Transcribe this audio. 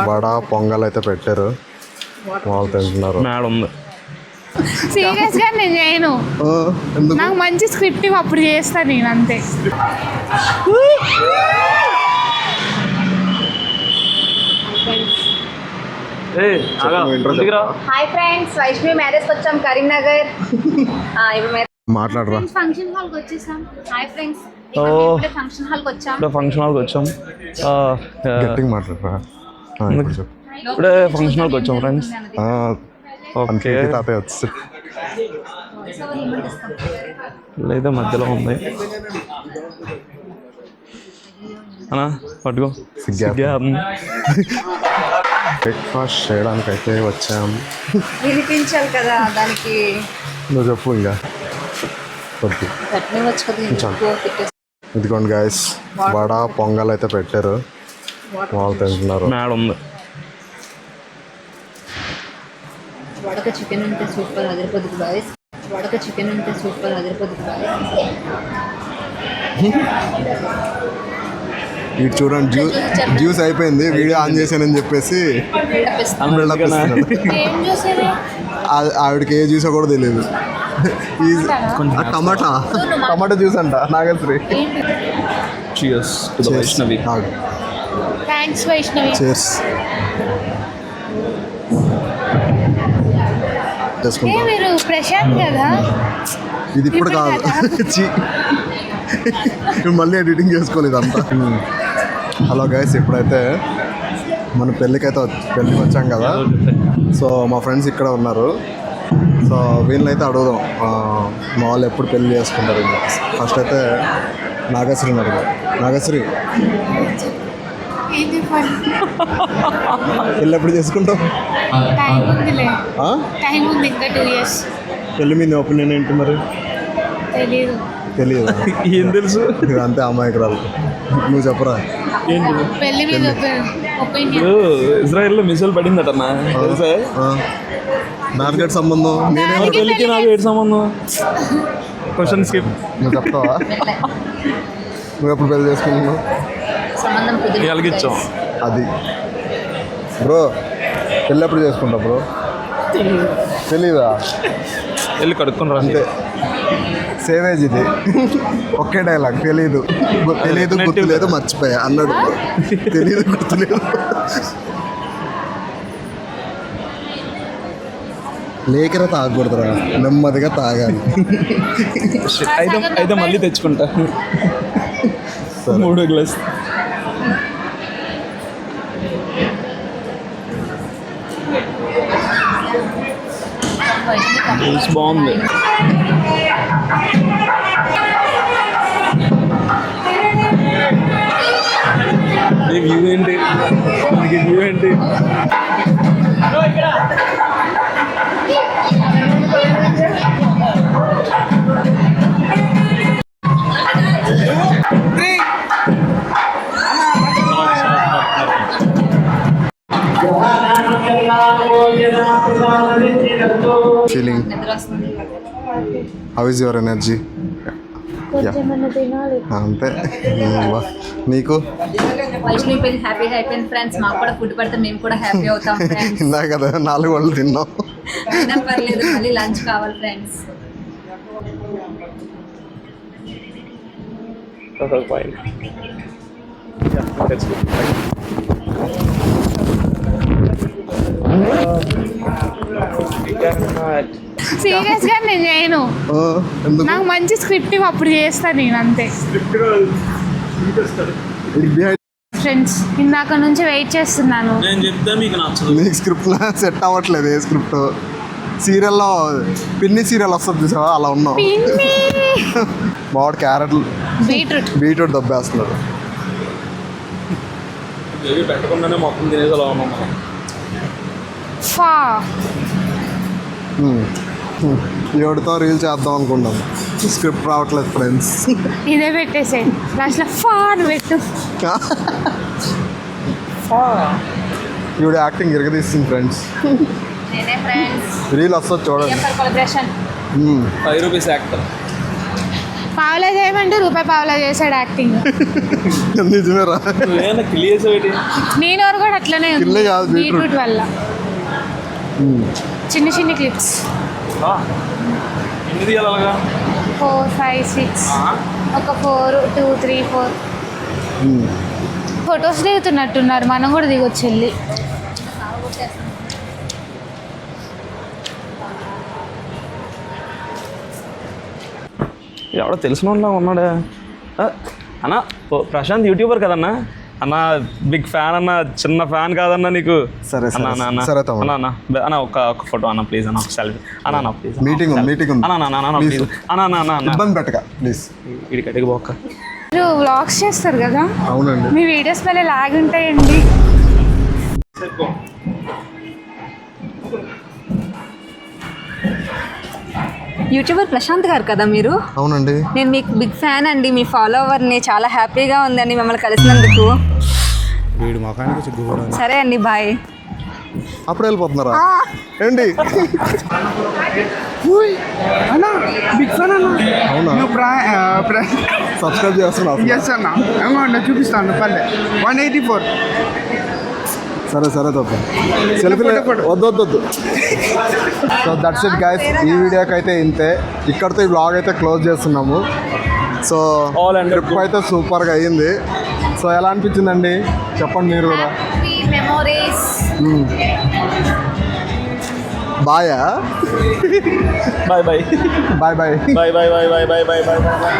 వడ పొంగల్ అయితే పెట్టారు, వాళ్ళు తింటున్నారు. మేడం ఉంది. సీరియస్ గా నేను చేయను, నాకు మంచి స్క్రిప్ట్ అప్పుడు చేస్తాను నేను అంతే. హాయ్ ఫ్రెండ్స్, వైష్ణవి మ్యారేజ్ వచ్చాం కరీంనగర్. మాట్లాడరా. ఫంక్షన్ హాల్ కి వచ్చేసాం. హాయ్ ఫ్రెండ్స్, ఫంక్షన్ హాల్ కి వచ్చాం. ఫంక్షన్ హాల్కి వచ్చాం. గట్టిగా మాట్లాడరా. ఇప్పుడే ఫంక్షన్ హాల్కి వచ్చాం ఫ్రెండ్స్. ఓకే, తాతయ్య వచ్చి లేదా మధ్యలో ఉంది అన్నా, పట్టుకో. బ్రేక్ఫాస్ట్ చేయడానికి అయితే వచ్చాం. వినిపించాలి కదా దానికి. నువ్వు చెప్పు ఇంకా. ఇదిగోండి గాయస్, వడ పొంగల్ అయితే పెట్టారు, వాళ్ళు తింటున్నారు. మేడం ఉంది. వడక చికెన్ అంటే సూపర్ అదిరిపోతుంది గాయస్. వడక చికెన్ అంటే సూపర్ అదిరిపోతుంది గాయస్. ఇటు చూడండి, జ్యూస్ అయిపోయింది, వీడియో ఆన్ చేశానని చెప్పేసి ఆవిడకి ఏ జ్యూసో కూడా తెలియదు. టమాటా జ్యూస్ అంట Nagasri. Cheers to the Vaishnavi. Thanks Vaishnavi. Cheers. మీరు ప్రశాంత్ కదా? ఇది ఇప్పుడు కాదు, మళ్ళీ ఎడిటింగ్ చేసుకోలేదు అంతా. హలో గైస్, ఇప్పుడైతే మన పెళ్ళికి వచ్చాం కదా. సో మా ఫ్రెండ్స్ ఇక్కడ ఉన్నారు. సో వీళ్ళనైతే అడుగుదాం, మా వాళ్ళు ఎప్పుడు పెళ్ళి చేసుకుంటారు. ఫస్ట్ అయితే నాగశ్రీని అడుగుదాం. నాగశ్రీ, పెళ్ళి ఎప్పుడు చేసుకుంటావు? టైం ఉంది, ఇంకా 2 years. పెళ్ళి మీద ఒపీనియన్ ఏంటి మరి? తెలియదు. ఏం తెలుసు? అంతే అమాయకురాలు. నువ్వు చెప్పరా. పెళ్లి మీద ఇజ్రాయెల్లో మిసైల్ పడిందటన్నా, తెలుసా? నాన్నగడ్డ సంబంధం. పెళ్ళికి నాకు ఏంటి సంబంధం? Question skip. నువ్వు చెప్తావా? నువ్వు ఎప్పుడు పెళ్లి చేసుకున్నావు? కలిగించాం అది. బ్రో, పెళ్ళి ఎప్పుడు చేసుకుంటావు బ్రో? తెలీదా? వెళ్ళి కడుక్కొని రా. అంతే, సేవేజ్ ఇది. ఒకే డైలాగ్. తెలీదు గుర్తులేదు, మర్చిపోయా అన్నాడు. తెలీదు గుర్తులేదు. లేకరా తాగకూడదురా, నెమ్మదిగా తాగాలి. అయితే మళ్ళీ తెచ్చుకుంటా 3 గ్లాస్. బాగుంది. వ్యూ ఏంటి? మనకి వ్యూ ఏంటి? Feeling, how is your energy? అంతే. నీకు వైష్ణవి పెళ్లి హ్యాపీగా అయిపోయింది ఫ్రెండ్స్. మాకు కూడా ఫుడ్ పడితే మేము కూడా హ్యాపీ అవుతాం. ఇందా కదా 4 వాళ్ళు తిన్నాం. అయినా పర్లేదు, మళ్ళీ లంచ్ కావాలి ఫ్రెండ్స్. సీరియస్ గా నేను చేయను, నాకు మంచి స్క్రిప్ట్ అప్పుడు చేస్తాను నేను అంతే. ఫ్రెండ్స్, ఇందాక నుంచి వెయిట్ చేస్తున్నాను. నేను చెప్తే మీకు నచ్చదు. నీకు స్క్రిప్ట్ సెట్ అవ్వట్లేదు. A script? సీరియల్లో పిన్ని సీరియల్ వస్తుంది చూసావా, అలా ఉన్నావు. మావాడు క్యారెట్లు బీట్రూట్ దబ్బేస్తున్నాడు. పెట్టకుండానే మొత్తం తినేసేలా ఉన్నాం మనం. ఎవరితో రీల్ చేద్దాం అనుకున్నాం, స్క్రిప్ట్ రావట్లేదు ఫ్రెండ్స్. ఇదే పెట్టేసే లాస్ట్లో ఫాన్ పెట్టు. ఈవిడ యాక్టింగ్ ఇరగదీస్తుంది ఫ్రెండ్స్. రీల్ వస్తుంది చూడండి. 5 రూపీస్ యాక్టర్. పావులా చేయమంటే రూపాయి పావులా చేశాడు యాక్టింగ్. నిజమేరా. నువ్వేనా కిల్ చేసేవేటి? నేను ఎవరు కూడా అట్లనే ఉంది కిల్లే కాదు, బీట్రూట్. బీట్రూట్ వల్ల చిన్న చిన్న క్లిప్స్ ఎన్ని తీయాలి అలాగా? 4 5 6 ఒక 4 2 3 4 ఫొటోస్ దిగుతున్నట్టున్నారు, మనం కూడా దిగొచ్చు వెళ్ళి. ఎవడో తెలిసిన వాళ్ళ ఉన్నాడే. అన్న ప్రశాంత్ యూట్యూబర్ కదన్నా? అన్న బిగ్ ఫ్యాన్ అన్న, చిన్న ఫ్యాన్ కాదన్నా నీకు. సరే, అన్న అన్న అన్న సరే తమ్ముడు. అన్న అన్న అన్న ఒక ఫోటో అన్న ప్లీజ్ అన్న, ఒక సెల్ఫీ అన్న అన్న ప్లీజ్. మీటింగ్ ఉంది. అన్న అన్న అన్న ప్లీజ్ అన్న అన్న అన్న అన్న ఇబ్బంది పెట్టక ప్లీజ్. ఇడికడికి పోక. మీరు వ్లాగ్స్ చేస్తారు కదా, అవునండి. మీ వీడియోస్ వల్ల లాగ్ ఉంటాయండి. యూట్యూబర్ ప్రశాంత్ గారు కదా మీరు? అవునండి. నేను మీకు బిగ్ ఫ్యాన్ అండి, మీ ఫాలోవర్ని. చాలా హ్యాపీగా ఉందండి మిమ్మల్ని కలిసినందుకు. సరే అండి, బాయ్. అప్పుడు వెళ్ళిపోతున్నారా ఏంటి? బిగ్ ఫ్యాన్ అన్న. అవునా? నువ్వు సబ్స్క్రైబ్ చేస్తున్నా. ఎస్ అన్న. ఏమన్నా చూపిస్తాను పల్లె 184. సరే తప్ప సెల్ఫీ వద్దు. సో దట్స్ ఇట్ గైస్, ఈ వీడియోకి అయితే ఇంతే. ఇక్కడితో ఈ బ్లాగ్ అయితే క్లోజ్ చేస్తున్నాము. సో ట్రిప్ అయితే సూపర్గా అయ్యింది. సో ఎలా అనిపించిందండి చెప్పండి మీరు కూడా. మెమోరీస్. బాయా? Bye bye bye bye. Bye bye bye bye bye bye bye bye.